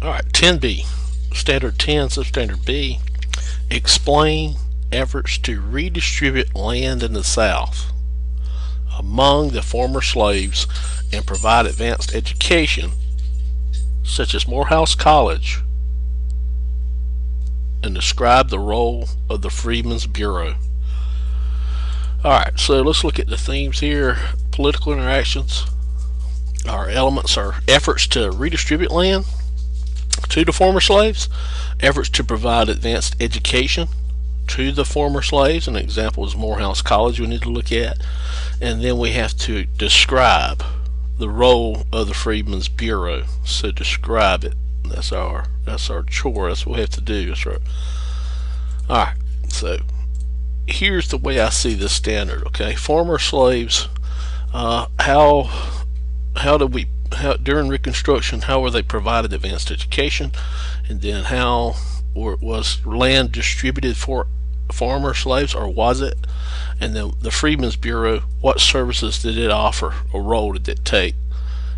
Alright, 10B. Standard 10, Substandard B. Explain efforts to redistribute land in the South among the former slaves and provide advanced education, such as Morehouse College, and describe the role of the Freedmen's Bureau. Alright, so let's look at the themes here. Political interactions. Our elements are efforts to redistribute land to the former slaves, efforts to provide advanced education to the former slaves. An example is Morehouse College we need to look at. And then we have to describe the role of the Freedmen's Bureau. So describe it. That's our chore. That's what we have to do. That's right. Alright, so here's the way I see this standard. Okay, former slaves, during Reconstruction, how were they provided advanced education, and then how was land distributed for former slaves, or was it? And then the Freedmen's Bureau, what services did it offer, or role did it take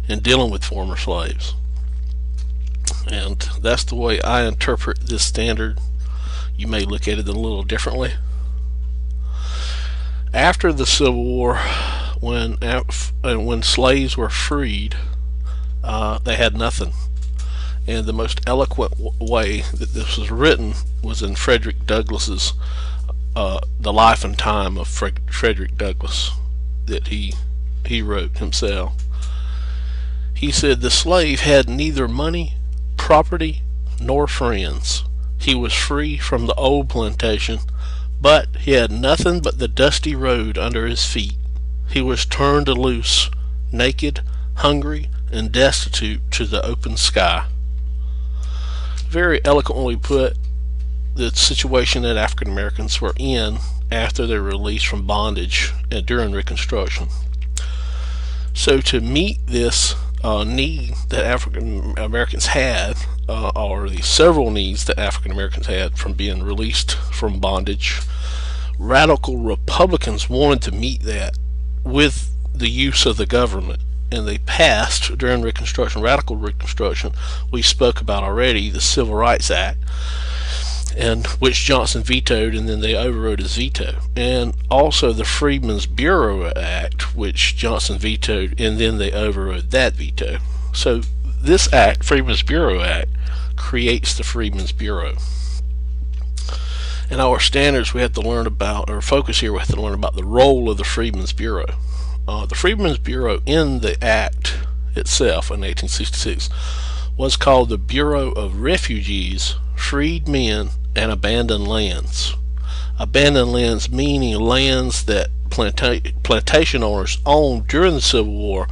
in dealing with former slaves? And that's the way I interpret this standard. You may look at it a little differently. After the Civil War, when slaves were freed, they had nothing. And the most eloquent way that this was written was in Frederick Douglass's The Life and Time of Frederick Douglass, that he wrote himself. He said, the slave had neither money, property, nor friends. He was free from the old plantation, but he had nothing but the dusty road under his feet. He was turned loose, naked, hungry, and destitute to the open sky. Very eloquently put, the situation that African Americans were in after they were released from bondage and during Reconstruction. So to meet this need that African Americans had, or the several needs that African Americans had from being released from bondage, radical Republicans wanted to meet that with the use of the government. And they passed during Reconstruction, radical Reconstruction, we spoke about already, the Civil Rights Act, and which Johnson vetoed, and then they overrode his veto. And also the Freedmen's Bureau Act, which Johnson vetoed, and then they overrode that veto. So this act, Freedmen's Bureau Act, creates the Freedmen's Bureau. And our standards we have to learn about, or focus here, we have to learn about the role of the Freedmen's Bureau. The Freedmen's Bureau in the Act itself in 1866 was called the Bureau of Refugees, Freed Men, and Abandoned Lands. Abandoned lands meaning lands that plantation owners owned during the Civil War,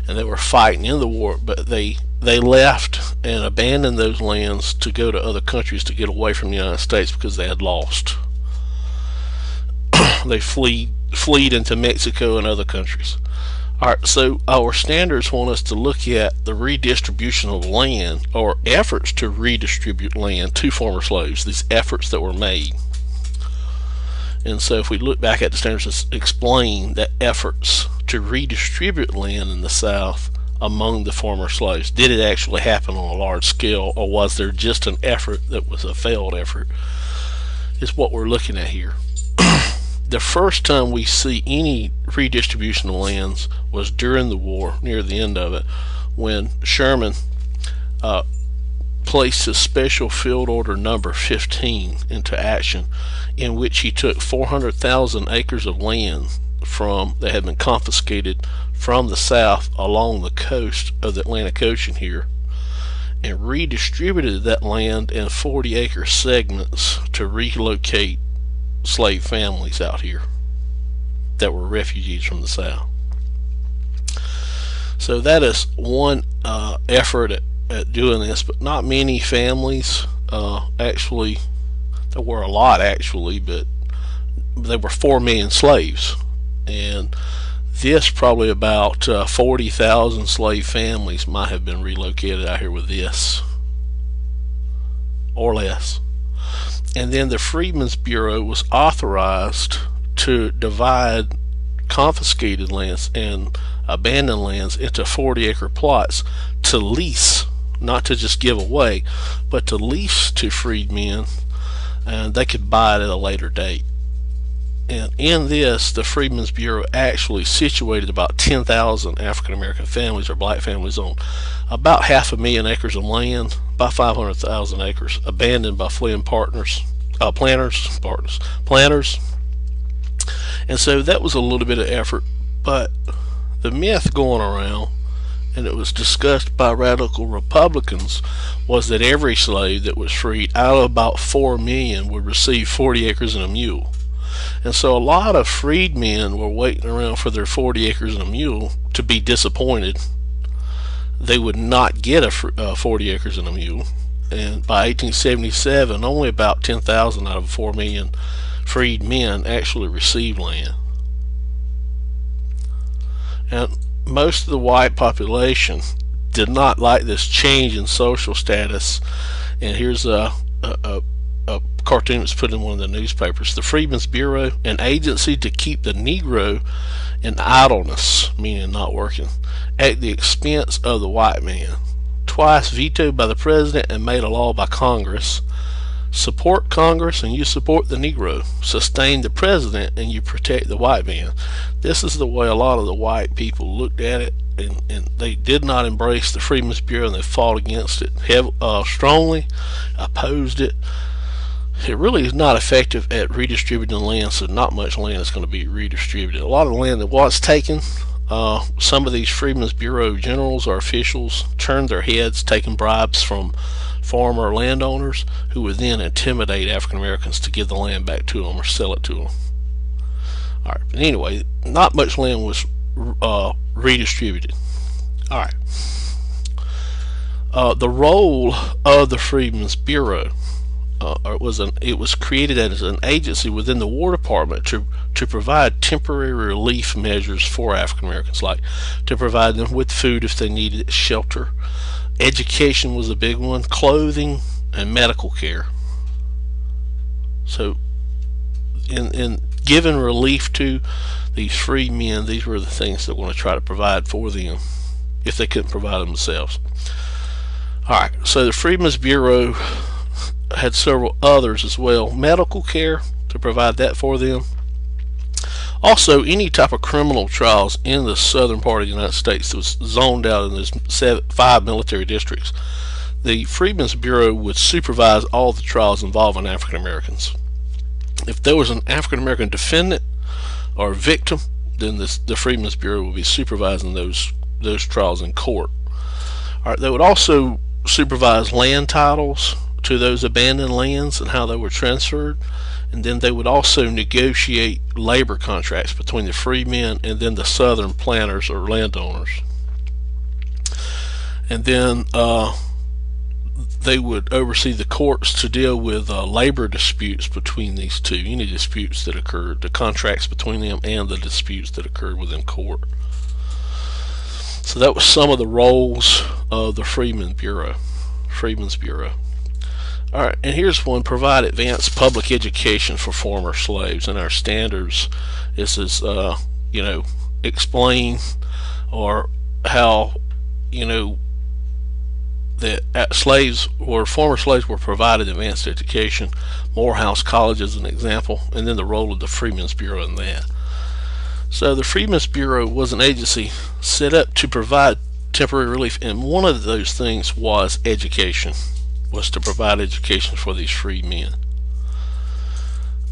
and they were fighting in the war, but they left and abandoned those lands to go to other countries to get away from the United States because they had lost. They fled into Mexico and other countries. Alright, so our standards want us to look at the redistribution of land, or efforts to redistribute land to former slaves, these efforts that were made. And so if we look back at the standards, let's explain the efforts to redistribute land in the South among the former slaves. Did it actually happen on a large scale, or was there just an effort that was a failed effort? Is what we're looking at here. The first time we see any redistribution of lands was during the war, near the end of it, when Sherman placed his Special Field Order number 15 into action, in which he took 400,000 acres of land that had been confiscated from the South along the coast of the Atlantic Ocean here, and redistributed that land in 40-acre segments to relocate slave families out here that were refugees from the South. So that is one effort at doing this, but not many families actually. There were a lot actually, but there were 4 million slaves, and this probably about 40,000 slave families might have been relocated out here with this, or less. And then the Freedmen's Bureau was authorized to divide confiscated lands and abandoned lands into 40-acre plots to lease not to just give away, but to lease to freedmen, and they could buy it at a later date. And in this, the Freedmen's Bureau actually situated about 10,000 African American families or black families on about 500,000 acres of land, about 500,000 acres, abandoned by fleeing planters. And so that was a little bit of effort, but the myth going around, and it was discussed by radical Republicans, was that every slave that was freed, out of about 4 million, would receive 40 acres and a mule. And so a lot of freedmen were waiting around for their 40 acres and a mule to be disappointed. They would not get a 40 acres and a mule. And by 1877, only about 10,000 out of 4 million freed men actually received land. And most of the white population did not like this change in social status. And here's a cartoon that's put in one of the newspapers. The Freedmen's Bureau, an agency to keep the Negro in idleness, meaning not working, at the expense of the white man. Twice vetoed by the president and made a law by Congress. Support Congress and you support the Negro. Sustain the president and you protect the white man. This is the way a lot of the white people looked at it, and they did not embrace the Freedmen's Bureau, and they fought against it strongly, opposed it. It really is not effective at redistributing land, so not much land is going to be redistributed. A lot of land that was taken, some of these Freedmen's Bureau generals or officials turned their heads, taking bribes from farmer landowners who would then intimidate African Americans to give the land back to them or sell it to them. Alright, but anyway, not much land was redistributed. Alright. The role of the Freedmen's Bureau, it was created as an agency within the War Department to provide temporary relief measures for African Americans, like to provide them with food if they needed it, shelter. Education was a big one, clothing, and medical care. So in giving relief to these free men, these were the things that want to try to provide for them if they couldn't provide them themselves. Alright, so the Freedmen's Bureau had several others as well. Medical care, to provide that for them. Also, any type of criminal trials in the southern part of the United States that was zoned out in those 5 military districts, the Freedmen's Bureau would supervise all the trials involving African Americans. If there was an African American defendant or victim, then the Freedmen's Bureau would be supervising those trials in court. All right, they would also supervise land titles to those abandoned lands and how they were transferred, and then they would also negotiate labor contracts between the free men and then the southern planters or landowners. And then they would oversee the courts to deal with labor disputes between these two, any disputes that occurred, the contracts between them and the disputes that occurred within court. So that was some of the roles of the Freedmen's Bureau. Alright, and here's one: provide advanced public education for former slaves. And our standards, this is explain or how that former slaves were provided advanced education. Morehouse College is an example, and then the role of the Freedmen's Bureau in that. So the Freedmen's Bureau was an agency set up to provide temporary relief, and one of those things was education, was to provide education for these free men.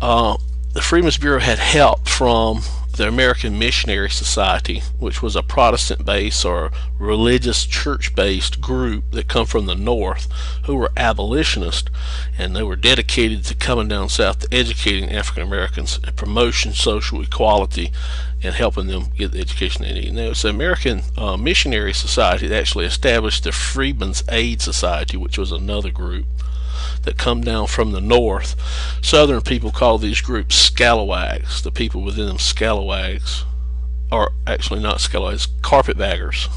The Freedmen's Bureau had help from the American Missionary Society, which was a Protestant-based or religious church-based group that come from the North, who were abolitionists, and they were dedicated to coming down south to educating African Americans and promoting social equality and helping them get the education they need. Now, it's the American Missionary Society that actually established the Freedmen's Aid Society, which was another group that come down from the North. Southern people call these groups scalawags. The people within them, scalawags, or actually not scalawags, carpetbaggers.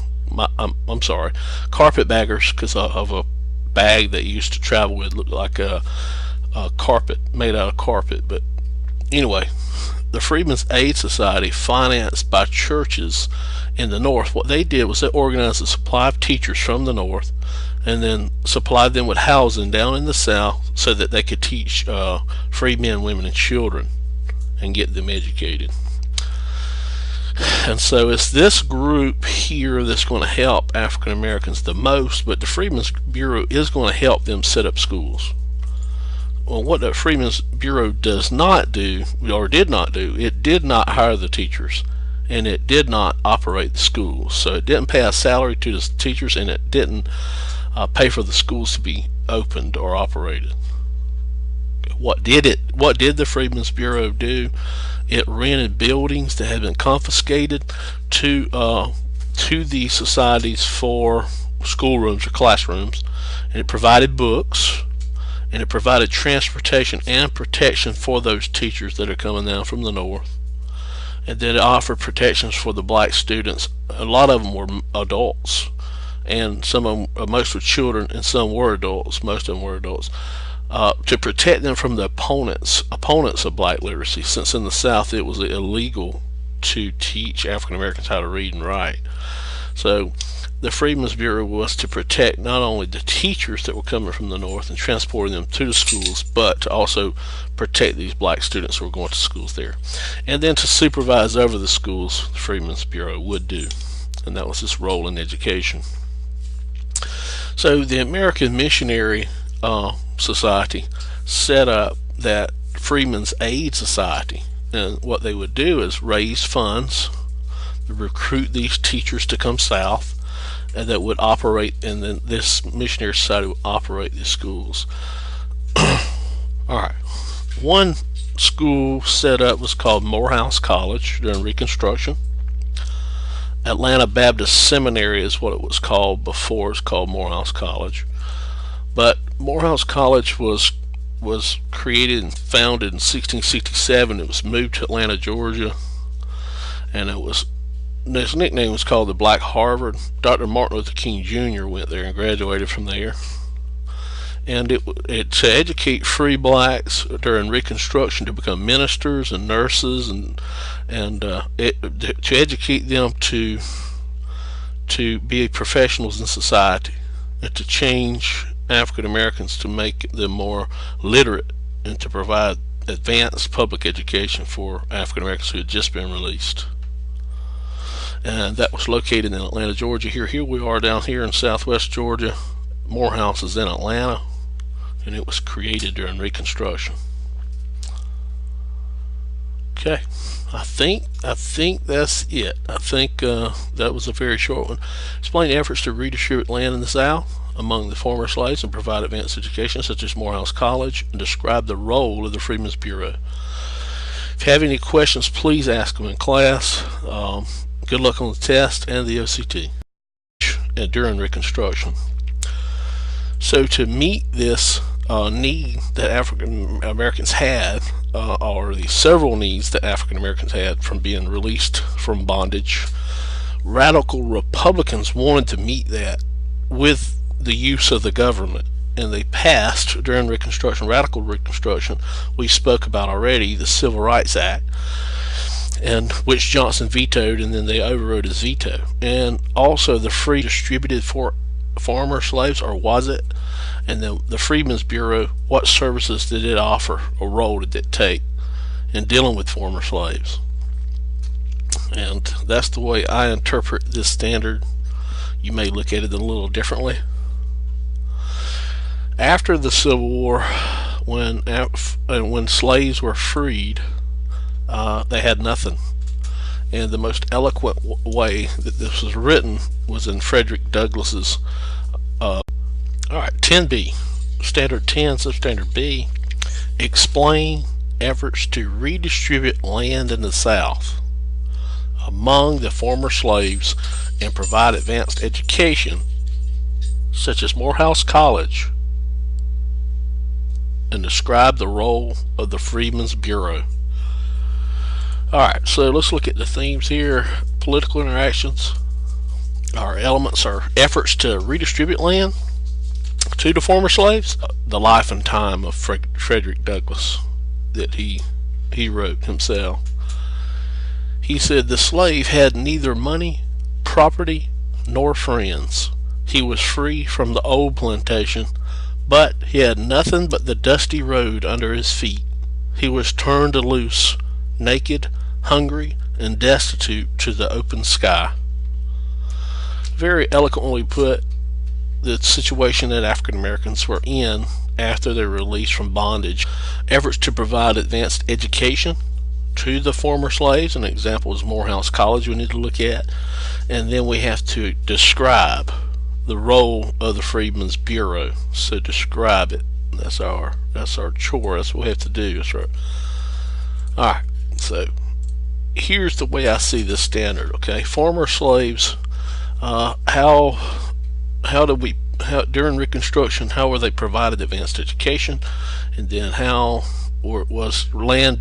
I'm sorry, carpetbaggers, because of a bag that you used to travel with, looked like a carpet, made out of carpet. But anyway, the Freedmen's Aid Society, financed by churches in the North, what they did was they organized a supply of teachers from the North. and then supplied them with housing down in the South so that they could teach free men, women, and children and get them educated. And so it's this group here that's going to help African Americans the most, but the Freedmen's Bureau is going to help them set up schools. Well, what the Freedmen's Bureau does not do, or did not do, it did not hire the teachers, and it did not operate the schools. So it didn't pay a salary to the teachers, and it didn't pay for the schools to be opened or operated. What did the Freedmen's Bureau do? It rented buildings that had been confiscated to the societies for schoolrooms or classrooms, and it provided books, and it provided transportation and protection for those teachers that are coming down from the north. And then it offered protections for the black students. A lot of them were adults, and some of them, most were children, and some were adults. Most of them were adults. To protect them from the opponents of black literacy, since in the South it was illegal to teach African Americans how to read and write. So the Freedmen's Bureau was to protect not only the teachers that were coming from the north and transporting them to the schools, but to also protect these black students who were going to schools there, and then to supervise over the schools. The Freedmen's Bureau would do, and that was its role in education. So the American Missionary Society set up that Freedmen's Aid Society, and what they would do is raise funds, recruit these teachers to come south, and that would operate, and then this missionary society would operate these schools. Alright, one school set up was called Morehouse College during Reconstruction. Atlanta Baptist Seminary is what it was called before. It was called Morehouse College. But Morehouse College was created and founded in 1667. It was moved to Atlanta, Georgia, and its nickname was called the Black Harvard. Dr. Martin Luther King Jr. went there and graduated from there. And it to educate free blacks during Reconstruction to become ministers and nurses, and to educate them to be professionals in society, and to change African Americans, to make them more literate, and to provide advanced public education for African Americans who had just been released. And that was located in Atlanta, Georgia. Here we are down here in southwest Georgia. Morehouse is in Atlanta, and it was created during Reconstruction. Okay, I think that's it. I think that was a very short one. Explain efforts to redistribute land in the South among the former slaves and provide advanced education such as Morehouse College, and describe the role of the Freedmen's Bureau. If you have any questions, please ask them in class. Good luck on the test and the EOCT during Reconstruction. So to meet this need that African Americans had, or the several needs that African Americans had from being released from bondage, radical Republicans wanted to meet that with the use of the government, and they passed during Reconstruction, radical Reconstruction, we spoke about already, the Civil Rights Act, and which Johnson vetoed, and then they overrode his veto. And also the free distributed for former slaves, or was it? And then the Freedmen's Bureau, what services did it offer, or role did it take in dealing with former slaves? And that's the way I interpret this standard. You may look at it a little differently. After the Civil War, when slaves were freed, they had nothing. And the most eloquent way that this was written was in Frederick Douglass's alright, 10B, Standard 10, Substandard B. Explain efforts to redistribute land in the South among the former slaves and provide advanced education such as Morehouse College, and describe the role of the Freedmen's Bureau. Alright, so let's look at the themes here. Political interactions. Our elements are efforts to redistribute land to the former slaves. The life and time of Frederick Douglass that he wrote himself. He said the slave had neither money, property, nor friends. He was free from the old plantation, but he had nothing but the dusty road under his feet. He was turned loose, naked, hungry, and destitute to the open sky. Very eloquently put the situation that African Americans were in after their release from bondage. Efforts to provide advanced education to the former slaves, an example is Morehouse College we need to look at, and then we have to describe the role of the Freedmen's Bureau. So describe it. That's our chore. That's what we have to do. That's right. Alright, so here's the way I see this standard. Okay, former slaves, during Reconstruction, how were they provided advanced education, and then how was land